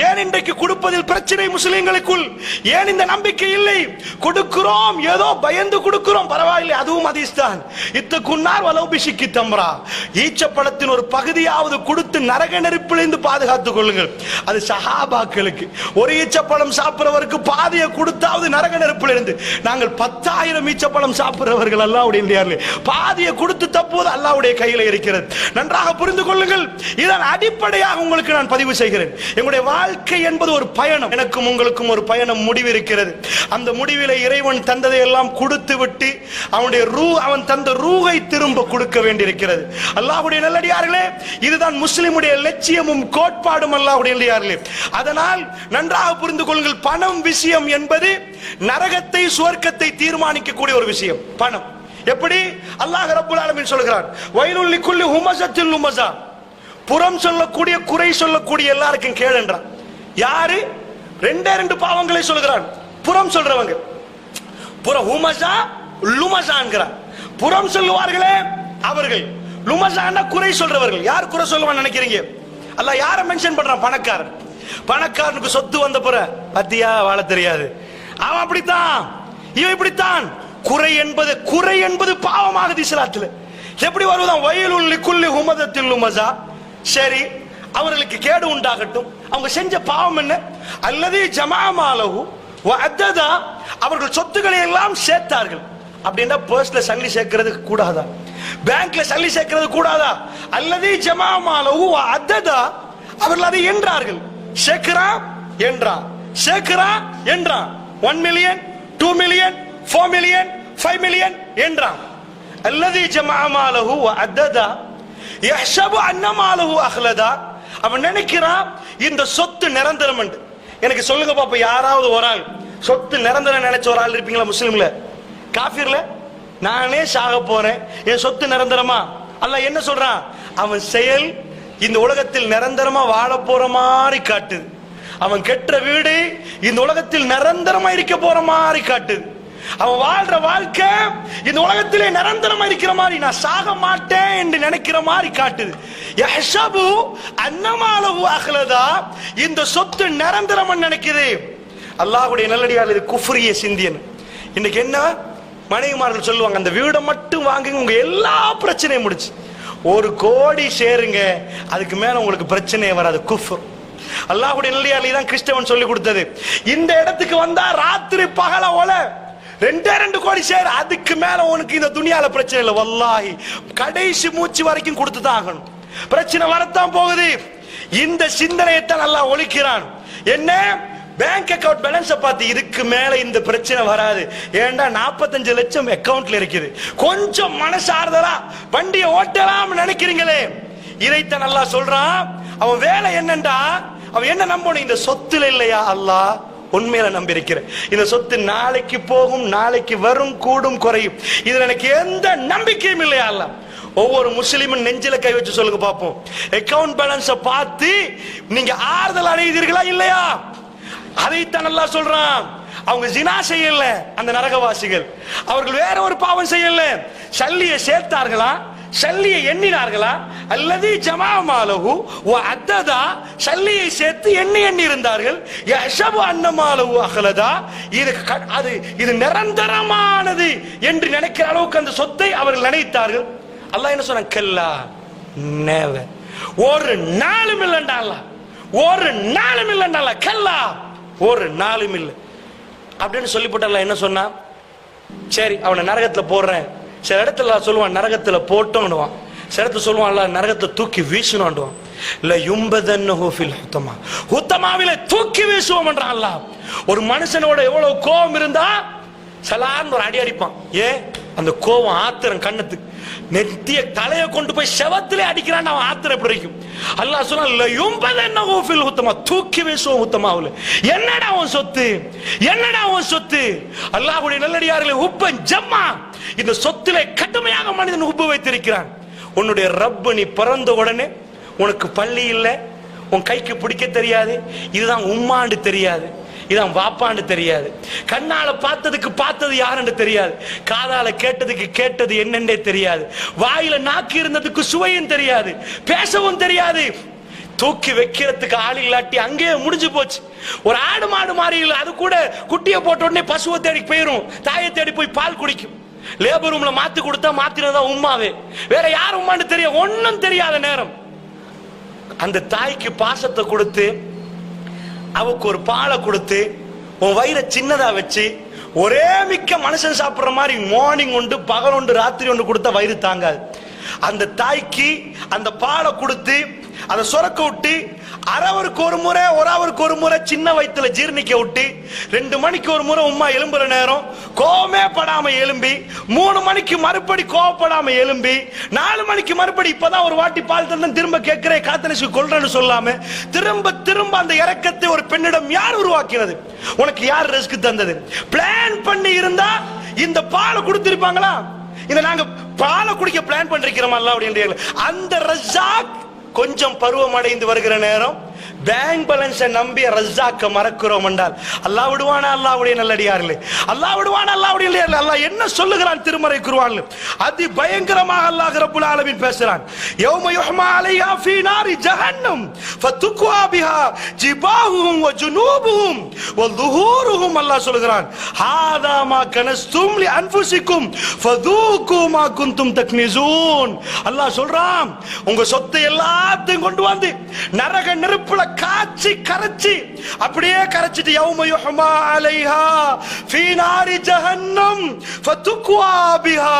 ஏன் இன்றைக்கு கொடுப்பதில் பிரச்சனை முஸ்லிம்களுக்குள்? ஏன் இந்த நம்பிக்கை இல்லை? கொடுக்கிறோம், ஏதோ பயந்து கொடுக்கிறோம், பரவாயில்லை, அதுவும் ஹதீஸ் தான். இத்தகுன்னார் வலௌ பிஷிக்கி தம்ரா, ஈச்சப்பழத்தின் ஒரு பகுதியாவது கொடுத்து நரக நெருப்பிலிருந்து பாதுகாத்துக் கொள்ளுங்கள். அது சஹாபாக்களுக்கு. ஒரு ஈச்சப்பழம் சாப்பிடுறவருக்கு பாதியை கொடுத்தாவது நரக நெருப்பிலிருந்து. நாங்கள் 10,000 ஈச்சப்பழம் சாப்பிடுறவர்கள் அல்லாஹ்வுடைய நேர்ல பாதியை கொடுத்து தப்புவது அல்லாஹ்வுடைய கையில் இருக்கிறது. நன்றாக புரிந்து கொள்ளுங்கள். இதன் அடிப்படையாக உங்களுக்கு நான் பதிவு செய்கிறேன். எங்களுடைய வாழ்க்கை என்பது ஒரு பயணம். எனக்கும் உங்களுக்கும் ஒரு பயணம் முடிவு இருக்கிறது. அந்த முடிவிலே இறைவன் தந்ததை எல்லாம் கொடுத்து விட்டு அவனுடைய அவன் தந்த ரூஹை திரும்ப கொடுக்க வேண்டியிருக்கிறது. அல்லாஹ்வுடைய நல்லடியார்களே, இதுதான் முஸ்லிமுடைய லட்சியமும் கோட்பாடும். அல்லாஹ்வுடைய நல்லடியார்களே, அதனால் நன்றாக புரிந்து கொள்ளுங்கள். பணம் விஷயம் என்பது நரகத்தை சுவர்க்கத்தை தீர்மானிக்கக்கூடிய ஒரு விஷயம். பணம் எப்படி? அல்லாஹ் ரப்பல் ஆலமீன் சொல்கிறார், வயலுல் லிக்குல்லி ஹுமஸத்தில் லுமஸா, புறம் சொல்லக்கூடிய குறை சொல்லக்கூடிய எல்லாருக்கும் கேளுன்றான். யாரு? ரெண்டு பாவங்களை சொல்கிறான். புறம் சொல்றவங்க, புறம் ஹுமஸா லுமஸான்கிறான். புறம் சொல்லுவார்களே அவர்கள், லுமஸான்னா குறை சொல்றவர்கள். யார் குறை சொல்லுவான்னு நினைக்கிறீங்க? அல்லாஹ் யாரை மென்ஷன் பண்றான்? பணக்காரன். பணக்காரனுக்கு சொத்து வந்த பிற பத்தியா வாழ தெரியாது, அவன் அப்படித்தான், இவன் இப்படித்தான். குறை என்பது பாவமாகுது இஸ்லாத்துல. எப்படி வருவதான்? வயலுல் லிக்குல்லி ஹுமஸத்தில் லுமஸா. சரி, அவர்களுக்கு கேடு உண்டாகட்டும். அவங்க செஞ்ச பாவம் என்ன? அல்லது ஜமாமாலஹு வ அத்ததா, அவர்கள் சொத்துக்களை எல்லாம் சேர்த்தார்கள். அப்படின்னா பர்ஸ்ல சல்லி சேர்க்கிறது கூடாதா? பேங்க்ல சல்லி சேர்க்கிறது கூடாதா? அல்லது ஜமாமாலஹு வ அத்ததா, அவர்கள் அதை என்றார்கள். சேர்க்கிறா என்றான், சேர்க்கிறா என்றான். 1 மில்லியன், 2 மில்லியன், 4 மில்லியன், 5 மில்லியன் என்றான். அல்லது ஜமாமாலஹு வ அத்ததா யஹ்சபு அன்ன மாலஹு அஹ்லதா, அவன் நினைக்கிறான் இந்த சொத்து நிரந்தரம் என்று. எனக்கு சொல்லுங்க பாப்பா, யாராவது ஒரு ஆள் சொத்து நிரந்தரம் நினைச்ச ஒரு ஆள் இருப்பீங்களா? முஸ்லிம்ல, காஃபிர்ல? நானே சாக போறேன், என் சொத்து நிரந்தரமா? அல்லாஹ் என்ன சொல்றான்? அவன் செயல் இந்த உலகத்தில் நிரந்தரமா வாழ போற மாதிரி காட்டுது. அவன் கெட்ட வீடு இந்த உலகத்தில் நிரந்தரமா இருக்க போற மாதிரி காட்டுது. அவன் வாழ்ற வாழ்க்கை இந்த உலகத்திலே நிரந்தரமா இருக்கிற மாதிரி, நான் சாக மாட்டேன் என்று நினைக்கிற மாதிரி காட்டுது. யஹ்சபு அன்னமாலஹு அஹ்லதா, இந்த சொத்து நிரந்தரம் நினைக்குது. அல்லாஹ்வுடைய நல்லடியார், இது குஃப்ரிய சிந்தியன். இன்னைக்கு என்ன மனைவிமார்கள் சொல்லுவாங்க, அந்த வீடை மட்டும் வாங்குங்க, உங்க எல்லா பிரச்சனையும் முடிச்சு. 1 கோடி சேருங்க, அதுக்கு மேல உங்களுக்கு பிரச்சனையே வராது. குஃப்ர். அல்லாஹ்வுடைய நல்லடியார் தான் கிறிஸ்தவன் சொல்லி கொடுத்தது. இந்த இடத்துக்கு வந்தா ராத்திரி பகல ஒல 2 கோடி சேர், அதுக்கு மேல உனக்கு இந்த துனியால பிரச்சனை இல்லை. வல்லாஹி கடைசி மூச்சு வரைக்கும் கொடுத்து தான் ஆகணும். பிரச்சனை வரத்தான் போகுது. இந்த சிந்தனையை தான் அல்லாஹ் ஒழிக்கிறான். என்ன? பேங்க் அக்கவுண்ட் பேலன்ஸ் பார்த்து இதுக்கு மேல இந்த பிரச்சனை வராது. ஏண்டா 45 லட்சம் அக்கவுண்ட்ல இருக்குது, கொஞ்சம் மனசார்தலா வண்டியை ஓட்டலாம் நினைக்கிறீங்களே, இதைத்தான் அல்லாஹ் சொல்றான். அவன் வேலை என்னண்டா, அவன் என்ன நம்பணும்? இந்த சொத்துல இல்லையா? அல்லாஹ் உண்மையில நம்பி இருக்கிறேன். இந்த சொத்து நாளைக்கு போகும், நாளைக்கு வரும், கூடும், குறையும். இதுல எனக்கு எந்த நம்பிக்கையும் இல்லையா? அல்லாஹ் ஒவ்வொரு முஸ்லிமும் நெஞ்சில கை வச்சு சொல்லுங்க பாப்போம், அக்கவுண்ட் பேலன்ஸ பார்த்து நீங்க ஆறுதல் அடைவீர்களா இல்லையா? அதைத்தான் அல்லாஹ் சொல்றான். அவங்க ஜினா செய்யல, அந்த நரகவாசிகள். அவர்கள் வேற ஒரு பாவம் செய்யல. சல்லியை சேர்த்தார்களா? சல்லியை எண்ணினார்களா? அல்லது ஜமாமாலஹு வ அத்ததா, சல்லியை சேர்த்து எண்ணி இருந்தார்கள். யஹ்சபு அன்ன மாலஹு அஹ்லதா, இது நிரந்தரமானது என்று நினைக்கிற அளவுக்கு அந்த சொத்தை அவர்கள் நினைத்தார்கள். அல்லாஹ் என்ன சொன்னான்? கல்லா, நெவர், ஒரு நாளும் இல்லைண்டா. அல்லாஹ் ஒரு நாளும் இல்லைண்டா. கல்லா, ஒரு நாளும் இல்லை அப்படின்னு சொல்லிவிட்டு என்ன சொன்னா? சரி, அவனை நரகத்துல போடுறேன். சில இடத்துல சொல்லுவான் நரகத்துல போட்டோன்னுவான், சில இடத்துல சொல்லுவான் அல்ல நரகத்தை தூக்கி வீசணும்டுவான். இல்ல யும்பதன்னஹு ஃபில் ஹுத்தமா, ஹுத்தமாவில தூக்கி வீசுவோம் என்றான் அல்லாஹ். ஒரு மனுஷனோட எவ்வளவு கோபம் இருந்தா சலான்னு ஒரு அடி அடிப்பான். ஏன்? அந்த கோபம் ஆத்திரம் கண்ணத்துக்கு நெத்திய தலையை கொண்டு போய் செவத்திலே அடிக்கிறான். அவன் ஆத்திரம் எப்படி இருக்கும்? அல்லாஹ் சொன்னா தூக்கி வீசுவோம் உத்தமாவுல. என்னடா உன் சொத்து? என்னடா உன் சொத்து? அல்லாஹ்வுடைய நல்லடியார்களே, உப்பன் ஜம்மா, இந்த சொத்திலே கடுமையாக மனிதன் உப்பு வைத்திருக்கிறான். உன்னுடைய ரப்பு, நீ பிறந்த உடனே உனக்கு பள்ளி இல்லை, உன் கைக்கு பிடிக்க தெரியாது, இதுதான் உம்மாண்டு தெரியாது, இதான் வாப்பாண்டு தெரியாது, கண்ணால பார்த்ததுக்கு பார்த்தது யாருன்னு தெரியாது, காதால கேட்டதுக்கு கேட்டது என்னென்றே தெரியாது, வாயில நாக்கு இருந்ததுக்கு சுவையும் தெரியாது, பேசவும் தெரியாது, தூக்கி வைக்கிறதுக்கு ஆள் இல்லாட்டி அங்கேயே முடிஞ்சு போச்சு. ஒரு ஆடு மாடு மாறி இல்லை, அது கூட குட்டியை போட்ட உடனே பசுவை தேடி போயிரும், தாயை தேடி போய் பால் குடிக்கும். லேபர் ரூம்ல மாத்தி கொடுத்தா மாத்தினதா உம்மாவே, வேற யார் உம்மான்னு தெரியும், ஒன்னும் தெரியாத நேரம் அந்த தாய்க்கு பாசத்தை கொடுத்து அவக்கு ஒரு பாலை கொடுத்து உன் வயிறை சின்னதா வச்சு ஒரே மிக்க மனுஷன் சாப்பிடுற மாதிரி மார்னிங் உண்டு பகல் உண்டு ராத்திரி ஒன்று கொடுத்தா வயிறு தாங்காது. அந்த தாய்க்கு அந்த பாலை கொடுத்து அதை சுரக்க விட்டு அரவருக்கு ஒரு முறை ஒரு அவருக்கு ஒரு முறை சின்ன வயிற்றுல ஜீர்ணிக்க விட்டு 2 மணிக்கு ஒரு முறை உம்மா எலும்புற நேரம் கோவமே படாம எலும்பி 3 மணிக்கு மறுபடி கோவப்படாம எலும்பி 4 மணிக்கு மறுபடி இப்பதான் ஒரு வாட்டி பால் தந்தன் திரும்ப கேட்கிறேன் காத்தனிச்சு கொள்றேன்னு சொல்லாம திரும்ப திரும்ப அந்த இறக்கத்தை ஒரு பெண்ணிடம் யார் உருவாக்கினது? உனக்கு யார் ரிஸ்க் தந்தது? பிளான் பண்ணி இருந்தா இந்த பாலை கொடுத்திருப்பாங்களா? இந்த நாங்க பாலை குடிக்க பிளான் பண்ணிருக்கிறோம் அப்படின்னு அந்த ரஸாக் கொஞ்சம் பருவம் அடைந்து வருகிற நேரம் பேங்க் பேலன்ஸை நம்பி ரஸாக்க மறக்கிறோம் என்றால் அல்லாஹ் விடுவானா? அல்லாஹ்வுடைய நல்லடியார்களே, அல்லாஹ் விடுவானா? அல்லாஹ்வுடைய நல்லடியார்களே, அல்லாஹ் என்ன சொல்லுகிறான் திருமறை குர்ஆன்ல? அதி பயங்கரமாக அல்லாஹ் ரப்புல் ஆலமீன் பேசுறான். யௌம யுஹ்மா அலைஹா ஃபீ நாரி ஜஹன்னம் ஃபதுக்வா பிஹா ஜிபாஹுஹும் வ ஜுனூபுஹும் வ ظுஹூருஹும். அல்லாஹ் சொல்லுகிறான், ஹாதா மா கனஸ்தும் லி அன்ஃபுசிக்கும் ஃபதூகு மா குன்தும் தக்னிசூன். அல்லாஹ் சொல்றான், உங்க சொத்தை எல்லாத்தையும் கொண்டு வந்து நரக நெருப்புல காய்ச்சி கரைச்சி அப்படியே கரைச்சிட்டு யௌம யுஹ்மா அலைஹா ஃபீ நாரி ஜஹன்னம் ஃபதுக்வா பிஹா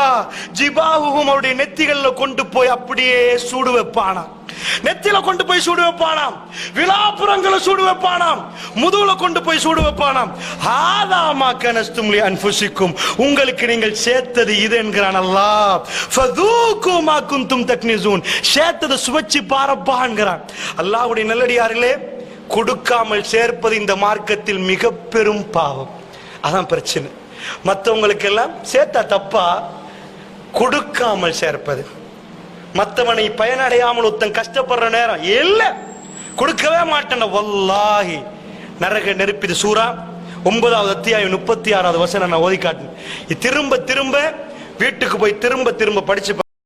ஜிபாஹுஹும். அவருடைய நெத்திகள்ல கொண்டு போய் அப்படியே சூடு வைப்பானா, நெத்தில கொண்டு போய் சூடு வைப்பானாம், விலாப்புறங்களை சூடு வைப்பானாம், முதுகுல கொண்டு போய் சூடு வைப்பானாம். ஹாதா மா கனஸ்தும் லி அன்ஃபுசிக்கும், உங்களுக்கு நீங்கள் சேர்த்தது இது என்கிறான் அல்லாஹ். ஃபதூகு மா குன்தும் தக்னிசூன், சேர்த்தது சுவைச்சு பாரப்பா என்கிறான். அல்லாஹ்வுடைய நல்லடியார்களே, கொடுக்காமல் சேர்ப்பது இந்த மார்க்கத்தில் மிக பெரும் பாவம். அதான் பிரச்சனை. மற்றவங்களுக்கு எல்லாம் சேர்த்தா தப்பா, கொடுக்காமல் சேர்ப்பது. மற்றவனை பயனடையாமல் ஒருத்தன் கஷ்டப்படுற நேரம் இல்ல கொடுக்கவே மாட்டேன் வல்லாஹி நரக நெருப்பிது. சூரா 9வது அத்தியாயம் 36வது வசனம் நான் ஓதி காட்டினேன். திரும்ப திரும்ப வீட்டுக்கு போய் திரும்ப திரும்ப படிச்சு